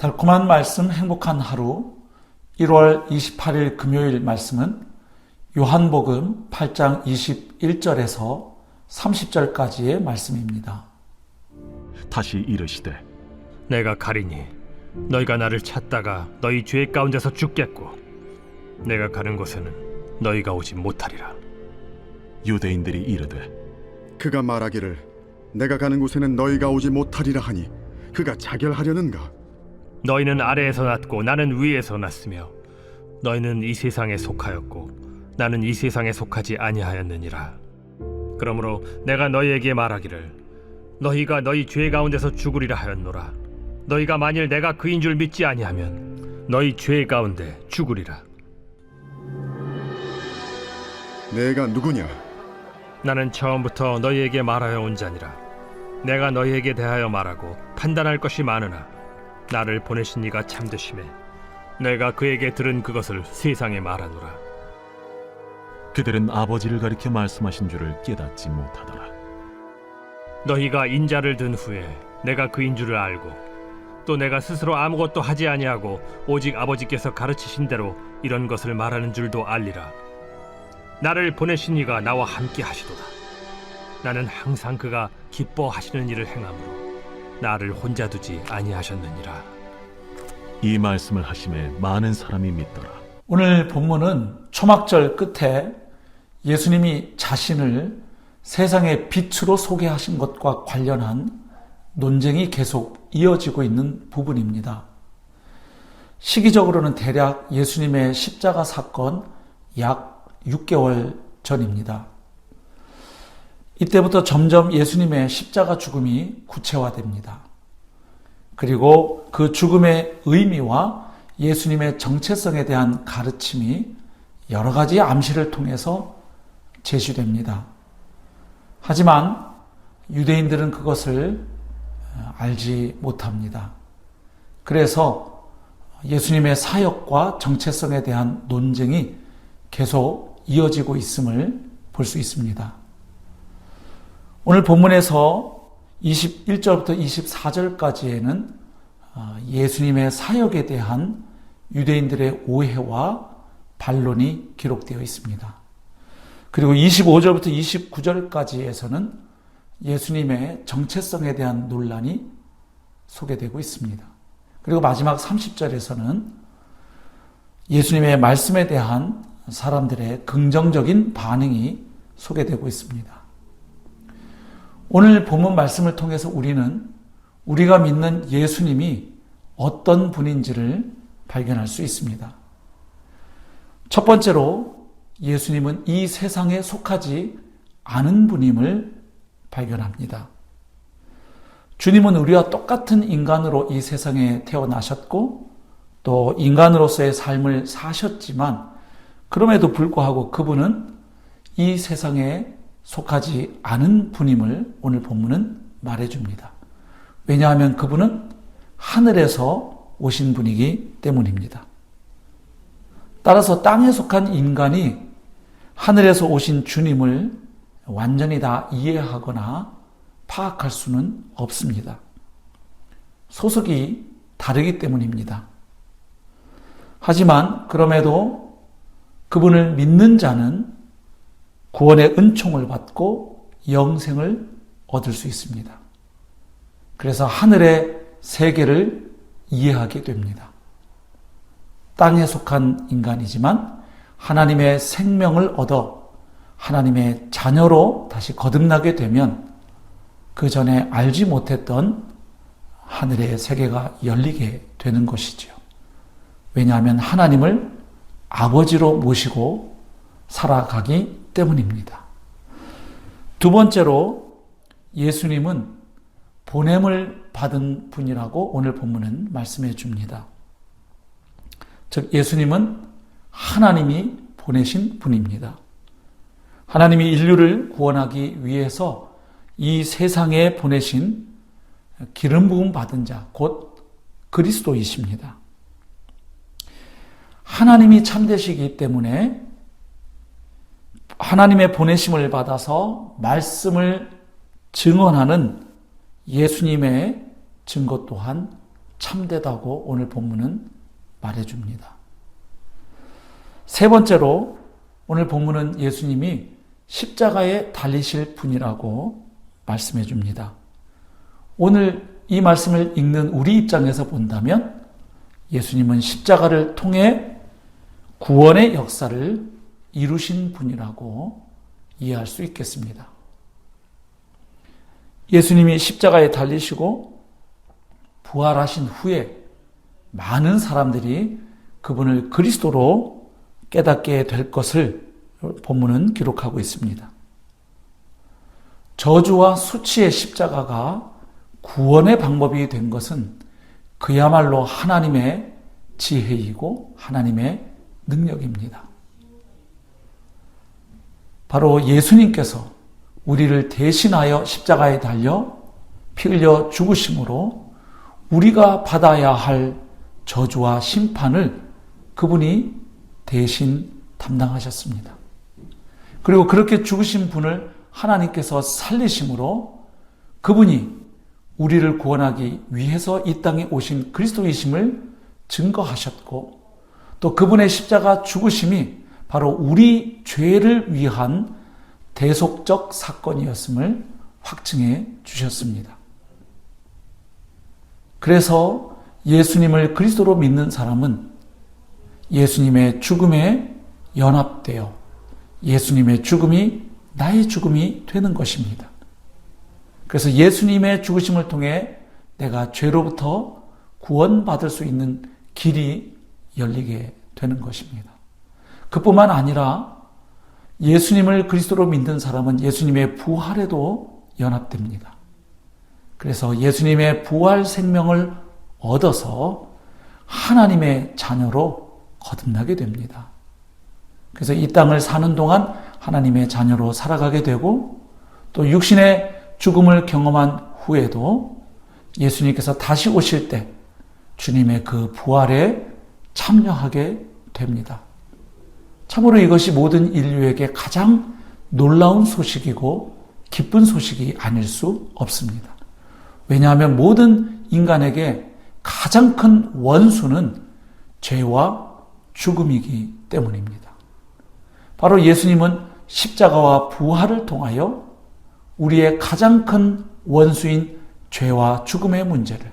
달콤한 말씀 행복한 하루 1월 28일 금요일 말씀은 요한복음 8장 21절에서 30절까지의 말씀입니다. 다시 이르시되 내가 가리니 너희가 나를 찾다가 너희 죄 가운데서 죽겠고 내가 가는 곳에는 너희가 오지 못하리라. 유대인들이 이르되 그가 말하기를 내가 가는 곳에는 너희가 오지 못하리라 하니 그가 자결하려는가? 너희는 아래에서 났고 나는 위에서 났으며 너희는 이 세상에 속하였고 나는 이 세상에 속하지 아니하였느니라. 그러므로 내가 너희에게 말하기를 너희가 너희 죄 가운데서 죽으리라 하였노라. 너희가 만일 내가 그인 줄 믿지 아니하면 너희 죄 가운데 죽으리라. 내가 누구냐? 나는 처음부터 너희에게 말하여 온 자니라. 내가 너희에게 대하여 말하고 판단할 것이 많으나 나를 보내신 이가 참되심에 내가 그에게 들은 그것을 세상에 말하노라. 그들은 아버지를 가리켜 말씀하신 줄을 깨닫지 못하더라. 너희가 인자를 든 후에 내가 그인 줄을 알고 또 내가 스스로 아무것도 하지 아니하고 오직 아버지께서 가르치신 대로 이런 것을 말하는 줄도 알리라. 나를 보내신 이가 나와 함께 하시도다. 나는 항상 그가 기뻐하시는 일을 행함으로 나를 혼자 두지 아니하셨느니라. 이 말씀을 하심에 많은 사람이 믿더라. 오늘 본문은 초막절 끝에 예수님이 자신을 세상의 빛으로 소개하신 것과 관련한 논쟁이 계속 이어지고 있는 부분입니다. 시기적으로는 대략 예수님의 십자가 사건 약 6개월 전입니다. 이때부터 점점 예수님의 십자가 죽음이 구체화됩니다. 그리고 그 죽음의 의미와 예수님의 정체성에 대한 가르침이 여러 가지 암시를 통해서 제시됩니다. 하지만 유대인들은 그것을 알지 못합니다. 그래서 예수님의 사역과 정체성에 대한 논쟁이 계속 이어지고 있음을 볼 수 있습니다. 오늘 본문에서 21절부터 24절까지에는 예수님의 사역에 대한 유대인들의 오해와 반론이 기록되어 있습니다. 그리고 25절부터 29절까지에서는 예수님의 정체성에 대한 논란이 소개되고 있습니다. 그리고 마지막 30절에서는 예수님의 말씀에 대한 사람들의 긍정적인 반응이 소개되고 있습니다. 오늘 본문 말씀을 통해서 우리는 우리가 믿는 예수님이 어떤 분인지를 발견할 수 있습니다. 첫 번째로 예수님은 이 세상에 속하지 않은 분임을 발견합니다. 주님은 우리와 똑같은 인간으로 이 세상에 태어나셨고 또 인간으로서의 삶을 사셨지만 그럼에도 불구하고 그분은 이 세상에 속하지 않은 분임을 오늘 본문은 말해줍니다. 왜냐하면 그분은 하늘에서 오신 분이기 때문입니다. 따라서 땅에 속한 인간이 하늘에서 오신 주님을 완전히 다 이해하거나 파악할 수는 없습니다. 소속이 다르기 때문입니다. 하지만 그럼에도 그분을 믿는 자는 구원의 은총을 받고 영생을 얻을 수 있습니다. 그래서 하늘의 세계를 이해하게 됩니다. 땅에 속한 인간이지만 하나님의 생명을 얻어 하나님의 자녀로 다시 거듭나게 되면 그 전에 알지 못했던 하늘의 세계가 열리게 되는 것이지요. 왜냐하면 하나님을 아버지로 모시고 살아가기 때문입니다. 두 번째로 예수님은 보냄을 받은 분이라고 오늘 본문은 말씀해 줍니다. 즉 예수님은 하나님이 보내신 분입니다. 하나님이 인류를 구원하기 위해서 이 세상에 보내신 기름 부음 받은 자, 곧 그리스도이십니다. 하나님이 참되시기 때문에 하나님의 보내심을 받아서 말씀을 증언하는 예수님의 증거 또한 참되다고 오늘 본문은 말해줍니다. 세 번째로 오늘 본문은 예수님이 십자가에 달리실 분이라고 말씀해 줍니다. 오늘 이 말씀을 읽는 우리 입장에서 본다면 예수님은 십자가를 통해 구원의 역사를 이루신 분이라고 이해할 수 있겠습니다. 예수님이 십자가에 달리시고 부활하신 후에 많은 사람들이 그분을 그리스도로 깨닫게 될 것을 본문은 기록하고 있습니다. 저주와 수치의 십자가가 구원의 방법이 된 것은 그야말로 하나님의 지혜이고 하나님의 능력입니다. 바로 예수님께서 우리를 대신하여 십자가에 달려 피 흘려 죽으심으로 우리가 받아야 할 저주와 심판을 그분이 대신 담당하셨습니다. 그리고 그렇게 죽으신 분을 하나님께서 살리심으로 그분이 우리를 구원하기 위해서 이 땅에 오신 그리스도이심을 증거하셨고 또 그분의 십자가 죽으심이 바로 우리 죄를 위한 대속적 사건이었음을 확증해 주셨습니다. 그래서 예수님을 그리스도로 믿는 사람은 예수님의 죽음에 연합되어 예수님의 죽음이 나의 죽음이 되는 것입니다. 그래서 예수님의 죽으심을 통해 내가 죄로부터 구원받을 수 있는 길이 열리게 되는 것입니다. 그뿐만 아니라 예수님을 그리스도로 믿는 사람은 예수님의 부활에도 연합됩니다. 그래서 예수님의 부활 생명을 얻어서 하나님의 자녀로 거듭나게 됩니다. 그래서 이 땅을 사는 동안 하나님의 자녀로 살아가게 되고 또 육신의 죽음을 경험한 후에도 예수님께서 다시 오실 때 주님의 그 부활에 참여하게 됩니다. 참으로 이것이 모든 인류에게 가장 놀라운 소식이고 기쁜 소식이 아닐 수 없습니다. 왜냐하면 모든 인간에게 가장 큰 원수는 죄와 죽음이기 때문입니다. 바로 예수님은 십자가와 부활을 통하여 우리의 가장 큰 원수인 죄와 죽음의 문제를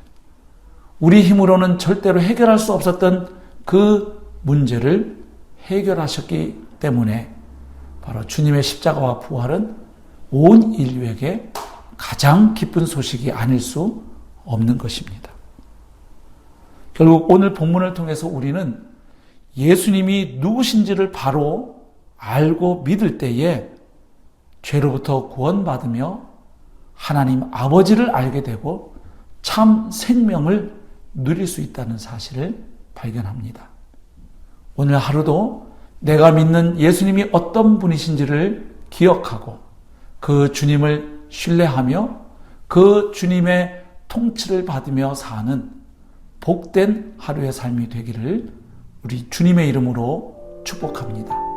우리 힘으로는 절대로 해결할 수 없었던 그 문제를 해결하셨기 때문에 바로 주님의 십자가와 부활은 온 인류에게 가장 기쁜 소식이 아닐 수 없는 것입니다. 결국 오늘 본문을 통해서 우리는 예수님이 누구신지를 바로 알고 믿을 때에 죄로부터 구원받으며 하나님 아버지를 알게 되고 참 생명을 누릴 수 있다는 사실을 발견합니다. 오늘 하루도 내가 믿는 예수님이 어떤 분이신지를 기억하고 그 주님을 신뢰하며 그 주님의 통치를 받으며 사는 복된 하루의 삶이 되기를 우리 주님의 이름으로 축복합니다.